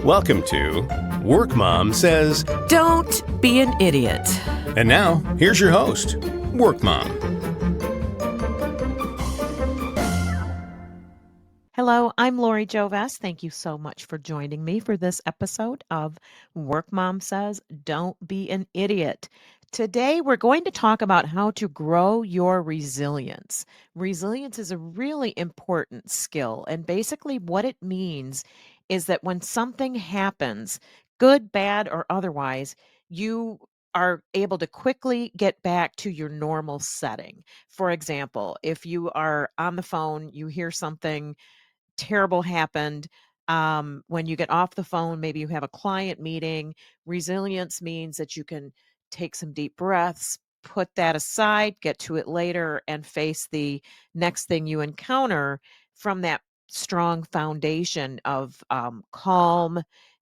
Welcome to Work Mom Says. Don't be an idiot. And now, here's your host, Work Mom. Hello, I'm Lori Joves. Thank you so much for joining me for this episode of Work Mom Says, Don't Be an Idiot. Today, we're going to talk about how to grow your resilience. Resilience is a really important skill, and basically, what it means is that when something happens, good, bad, or otherwise, you are able to quickly get back to your normal setting. For example, if you are on the phone, you hear something terrible happened. When you get off the phone, maybe you have a client meeting. Resilience means that you can take some deep breaths, put that aside, get to it later, and face the next thing you encounter from that strong foundation of calm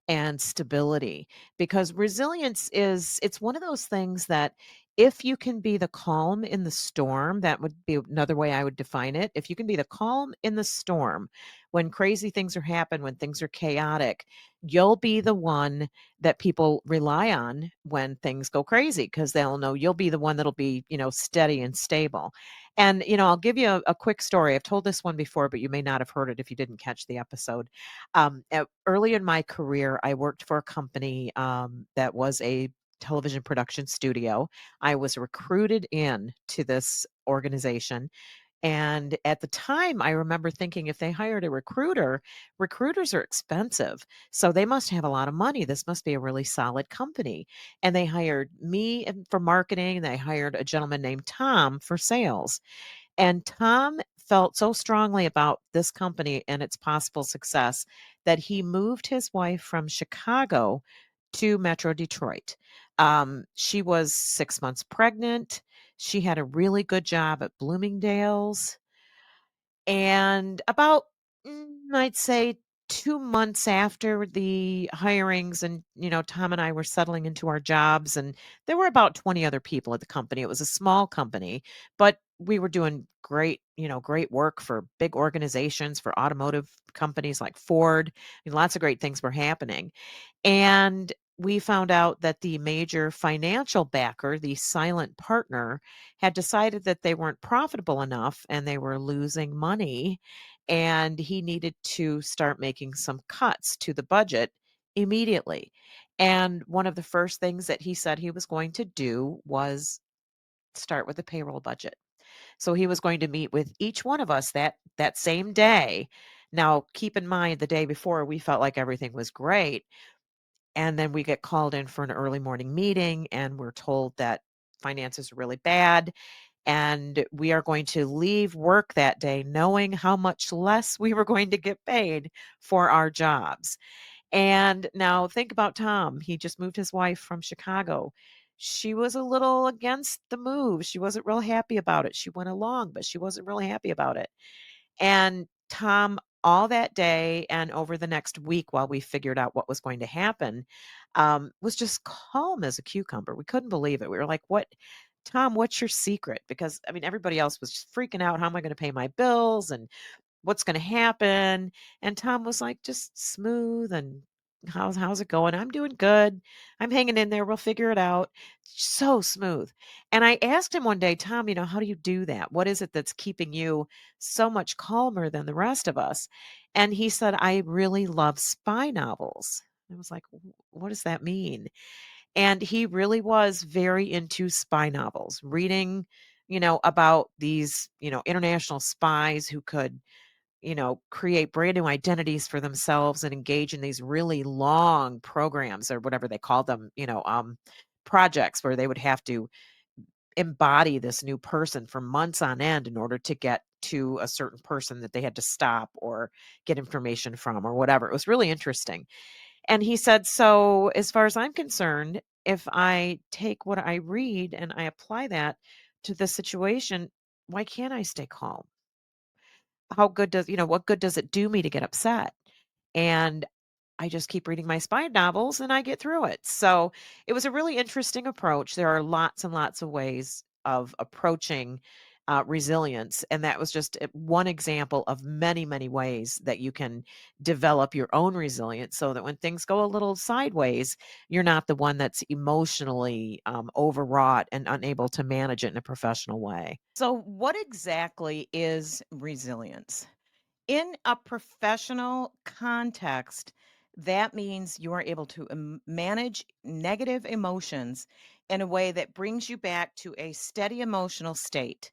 and stability. Because resilience it's one of those things that if you can be the calm in the storm, that would be another way I would define it. If you can be the calm in the storm, when crazy things are happen, when things are chaotic, you'll be the one that people rely on when things go crazy because they'll know you'll be the one that'll be, steady and stable. And, I'll give you a quick story. I've told this one before, but you may not have heard it if you didn't catch the episode. Early in my career, I worked for a company that was a television production studio. I was recruited in to this organization, and at the time, I remember thinking if they hired a recruiter, recruiters are expensive. So they must have a lot of money. This must be a really solid company. And they hired me for marketing. And they hired a gentleman named Tom for sales. And Tom felt so strongly about this company and its possible success that he moved his wife from Chicago to Metro Detroit. She was 6 months pregnant. She had a really good job at Bloomingdale's. And about, I'd say 2 months after the hirings and, Tom and I were settling into our jobs, and there were about 20 other people at the company. It was a small company, but we were doing great, great work for big organizations, for automotive companies like Ford. Lots of great things were happening. And we found out that the major financial backer, the silent partner, had decided that they weren't profitable enough and they were losing money. And he needed to start making some cuts to the budget immediately. And one of the first things that he said he was going to do was start with the payroll budget. So he was going to meet with each one of us that same day. Now, keep in mind, the day before, we felt like everything was great, and then we get called in for an early morning meeting, and we're told that finances are really bad. And we are going to leave work that day knowing how much less we were going to get paid for our jobs. And now think about Tom. He just moved his wife from Chicago. She was a little against the move. She wasn't real happy about it. She went along, but she wasn't really happy about it. And Tom, all that day and over the next week while we figured out what was going to happen, was just calm as a cucumber. We couldn't believe it. We were like, "What, Tom, what's your secret?" Because, I mean, everybody else was just freaking out. How am I going to pay my bills? And what's going to happen? And Tom was like, just smooth and how's it going? I'm doing good. I'm hanging in there. We'll figure it out. So smooth. And I asked him one day, Tom, how do you do that? What is it that's keeping you so much calmer than the rest of us? And he said, I really love spy novels. I was like, what does that mean? And he really was very into spy novels, reading, about these, international spies who could, create brand new identities for themselves and engage in these really long programs or whatever they call them, projects where they would have to embody this new person for months on end in order to get to a certain person that they had to stop or get information from or whatever. It was really interesting. And he said, so as far as I'm concerned, if I take what I read and I apply that to the situation, why can't I stay calm? What good does it do me to get upset? And I just keep reading my spy novels and I get through it. So it was a really interesting approach. There are lots and lots of ways of approaching resilience. And that was just one example of many, many ways that you can develop your own resilience so that when things go a little sideways, you're not the one that's emotionally overwrought and unable to manage it in a professional way. So, what exactly is resilience? In a professional context, that means you are able to manage negative emotions in a way that brings you back to a steady emotional state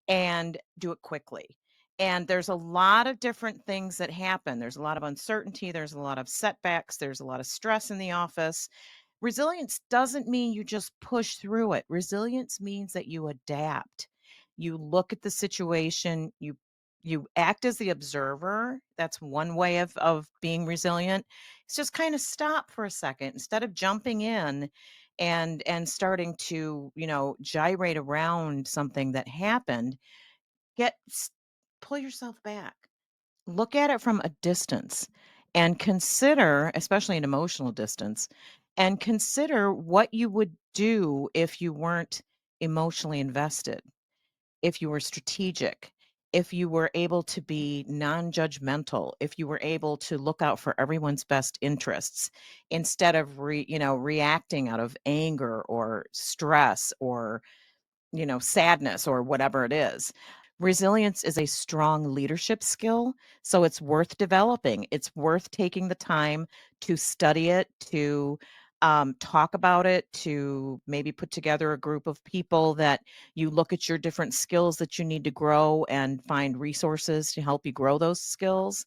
and do it quickly. And there's a lot of different things that happen. There's a lot of uncertainty, there's a lot of setbacks, there's a lot of stress in the office. Resilience doesn't mean you just push through it. Resilience means that you adapt. You look at the situation, you act as the observer. That's one way of being resilient. It's just kind of stop for a second instead of jumping in and starting to, gyrate around something that happened. Pull yourself back. Look at it from a distance and consider, especially an emotional distance, and consider what you would do if you weren't emotionally invested, if you were strategic, if you were able to be non-judgmental, if you were able to look out for everyone's best interests instead of reacting out of anger or stress or sadness or whatever it is. Resilience is a strong leadership skill, so it's worth developing. It's worth taking the time to study it, to talk about it, to maybe put together a group of people that you look at your different skills that you need to grow and find resources to help you grow those skills.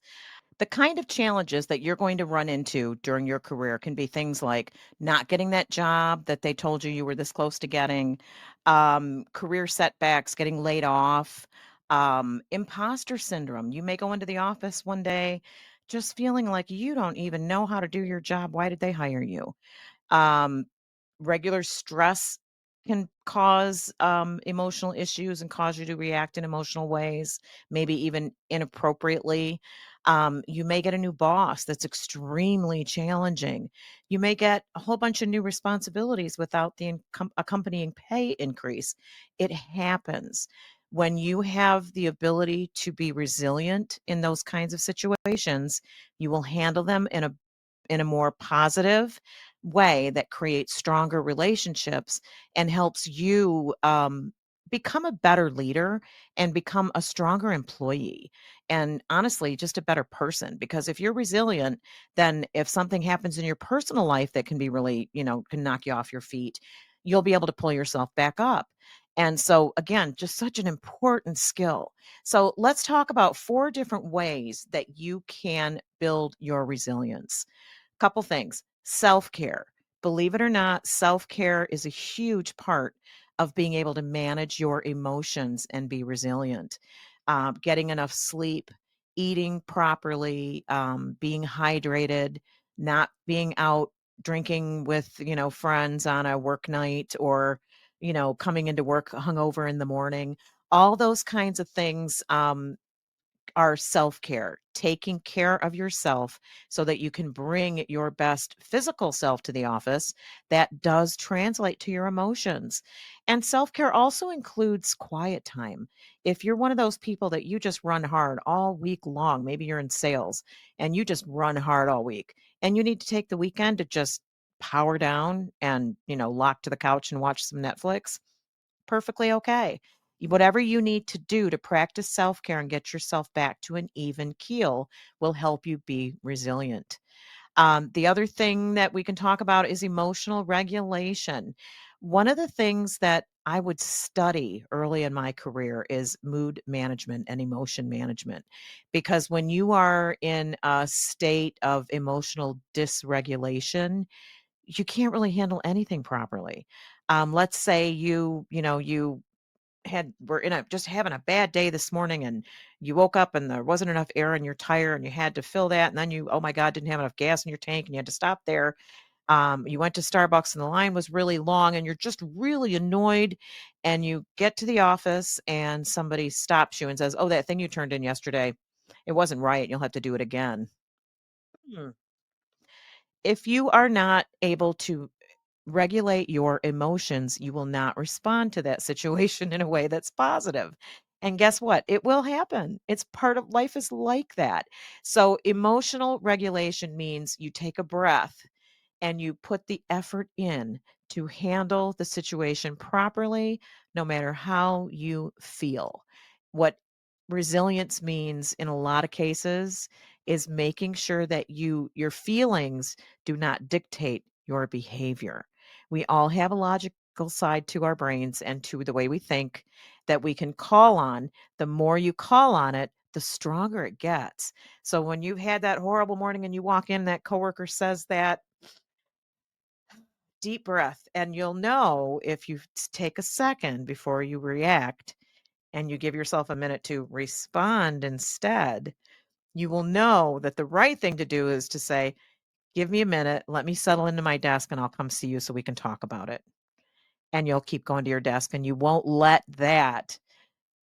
The kind of challenges that you're going to run into during your career can be things like not getting that job that they told you were this close to getting, career setbacks, getting laid off, imposter syndrome. You may go into the office one day just feeling like you don't even know how to do your job. Why did they hire you? Um, Regular stress can cause emotional issues and cause you to react in emotional ways, maybe even inappropriately. You may get a new boss that's extremely challenging. You may get a whole bunch of new responsibilities without the accompanying pay increase. It happens. When you have the ability to be resilient in those kinds of situations, you will handle them in a more positive way that creates stronger relationships and helps you become a better leader and become a stronger employee and honestly just a better person, because if you're resilient, then if something happens in your personal life that can be really, can knock you off your feet, you'll be able to pull yourself back up. And so again, just such an important skill. So let's talk about 4 different ways that you can build your resilience. Couple things. Self-care. Believe it or not, self-care is a huge part of being able to manage your emotions and be resilient. Getting enough sleep, eating properly, being hydrated, not being out drinking with, friends on a work night or, coming into work hungover in the morning. All those kinds of things are self-care, taking care of yourself so that you can bring your best physical self to the office that does translate to your emotions. And self-care also includes quiet time. If you're one of those people that you just run hard all week long, maybe you're in sales and you just run hard all week and you need to take the weekend to just power down and, lock to the couch and watch some Netflix, perfectly okay. Whatever you need to do to practice self care and get yourself back to an even keel will help you be resilient. The other thing that we can talk about is emotional regulation. One of the things that I would study early in my career is mood management and emotion management. Because when you are in a state of emotional dysregulation, you can't really handle anything properly. Let's say you were in a just having a bad day this morning and you woke up and there wasn't enough air in your tire and you had to fill that, and then you, oh my god, didn't have enough gas in your tank and you had to stop there. You went to Starbucks and the line was really long and you're just really annoyed, and you get to the office and somebody stops you and says, oh, that thing you turned in yesterday, it wasn't right, you'll have to do it again. Hmm. If you are not able to regulate your emotions, you will not respond to that situation in a way that's positive. And guess what? It will happen. It's part of life is like that. So emotional regulation means you take a breath and you put the effort in to handle the situation properly, no matter how you feel. What resilience means in a lot of cases is making sure that your feelings do not dictate your behavior. We all have a logical side to our brains and to the way we think that we can call on. The more you call on it, the stronger it gets. So when you've had that horrible morning and you walk in, that coworker says that, deep breath, and you'll know if you take a second before you react and you give yourself a minute to respond instead, you will know that the right thing to do is to say, give me a minute, let me settle into my desk, and I'll come see you so we can talk about it. And you'll keep going to your desk and you won't let that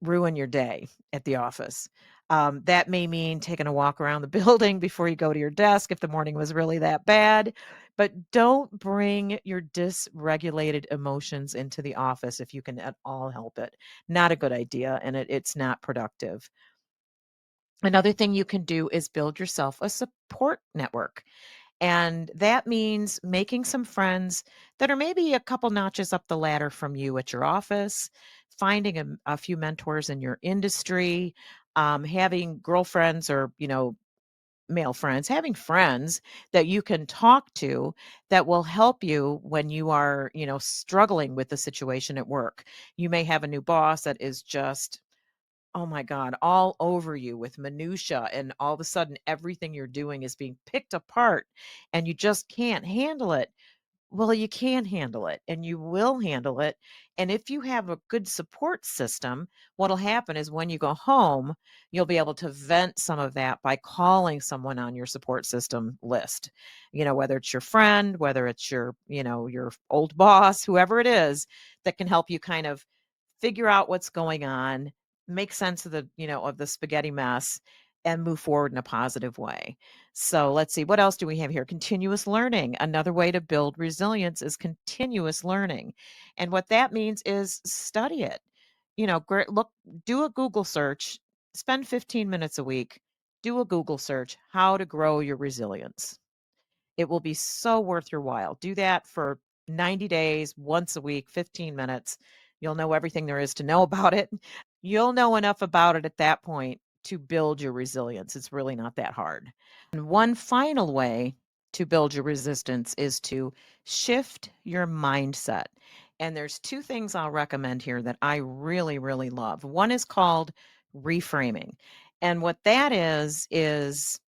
ruin your day at the office. That may mean taking a walk around the building before you go to your desk if the morning was really that bad. But don't bring your dysregulated emotions into the office if you can at all help it. Not a good idea, and it's not productive. Another thing you can do is build yourself a support network. And that means making some friends that are maybe a couple notches up the ladder from you at your office, finding a few mentors in your industry, having girlfriends or, male friends, having friends that you can talk to that will help you when you are, struggling with the situation at work. You may have a new boss that is just, oh my God, all over you with minutia, and all of a sudden everything you're doing is being picked apart and you just can't handle it. Well, you can handle it and you will handle it. And if you have a good support system, what'll happen is when you go home, you'll be able to vent some of that by calling someone on your support system list. Whether it's your friend, whether it's your old boss, whoever it is that can help you kind of figure out what's going on, make sense of the spaghetti mess, and move forward in a positive way. So let's see, what else do we have here? Continuous learning. Another way to build resilience is continuous learning. And what that means is study it. Look, do a Google search, spend 15 minutes a week, do a Google search, how to grow your resilience. It will be so worth your while. Do that for 90 days, once a week, 15 minutes. You'll know everything there is to know about it. You'll know enough about it at that point to build your resilience. It's really not that hard. And one final way to build your resistance is to shift your mindset. And there's two things I'll recommend here that I really, really love. One is called reframing. And what that is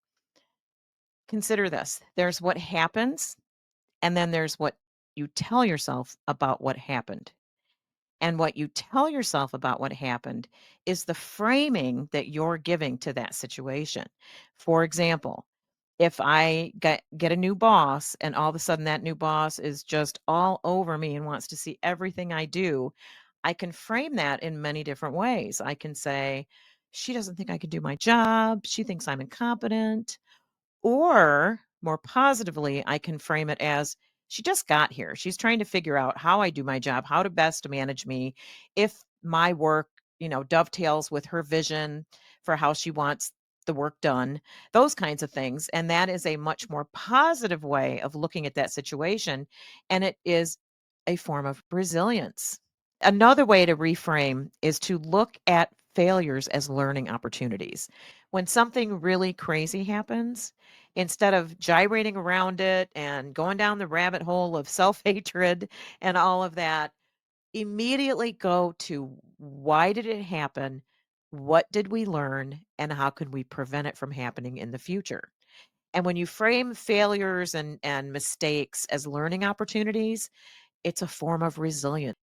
consider this. There's what happens, and then there's what you tell yourself about what happened. And what you tell yourself about what happened is the framing that you're giving to that situation. For example, if I get a new boss and all of a sudden that new boss is just all over me and wants to see everything I do, I can frame that in many different ways. I can say, she doesn't think I can do my job. She thinks I'm incompetent. Or more positively, I can frame it as she just got here. She's trying to figure out how I do my job, how to best manage me, if my work, dovetails with her vision for how she wants the work done, those kinds of things. And that is a much more positive way of looking at that situation. And it is a form of resilience. Another way to reframe is to look at failures as learning opportunities. When something really crazy happens, instead of gyrating around it and going down the rabbit hole of self-hatred and all of that, immediately go to why did it happen? What did we learn? And how can we prevent it from happening in the future? And when you frame failures and mistakes as learning opportunities, it's a form of resilience.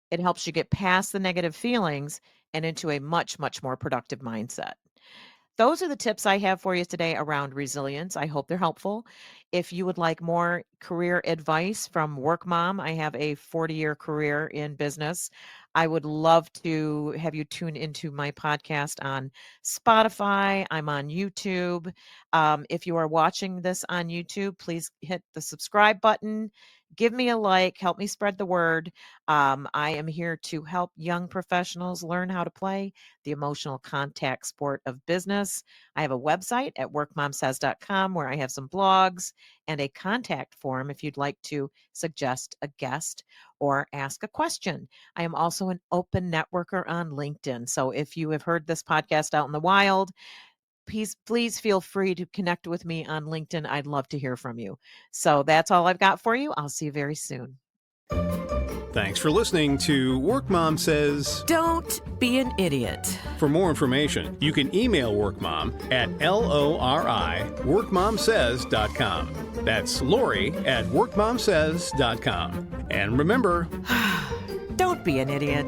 It helps you get past the negative feelings and into a much, much more productive mindset. Those are the tips I have for you today around resilience. I hope they're helpful. If you would like more career advice from Work Mom, I have a 40-year career in business. I would love to have you tune into my podcast on Spotify. I'm on YouTube. If you are watching this on YouTube, please hit the subscribe button. give me a like, help me spread the word. I am here to help young professionals learn how to play the emotional contact sport of business. I have a website at workmomsays.com where I have some blogs and a contact form if you'd like to suggest a guest or ask a question. I am also an open networker on LinkedIn. So if you have heard this podcast out in the wild, please feel free to connect with me on LinkedIn. I'd love to hear from you. So that's all I've got for you. I'll see you very soon. Thanks for listening to Work Mom Says. Don't be an idiot. For more information, you can email Work Mom at lori@workmomsays.com. That's Lori at workmomsays.com. And remember, Don't be an idiot.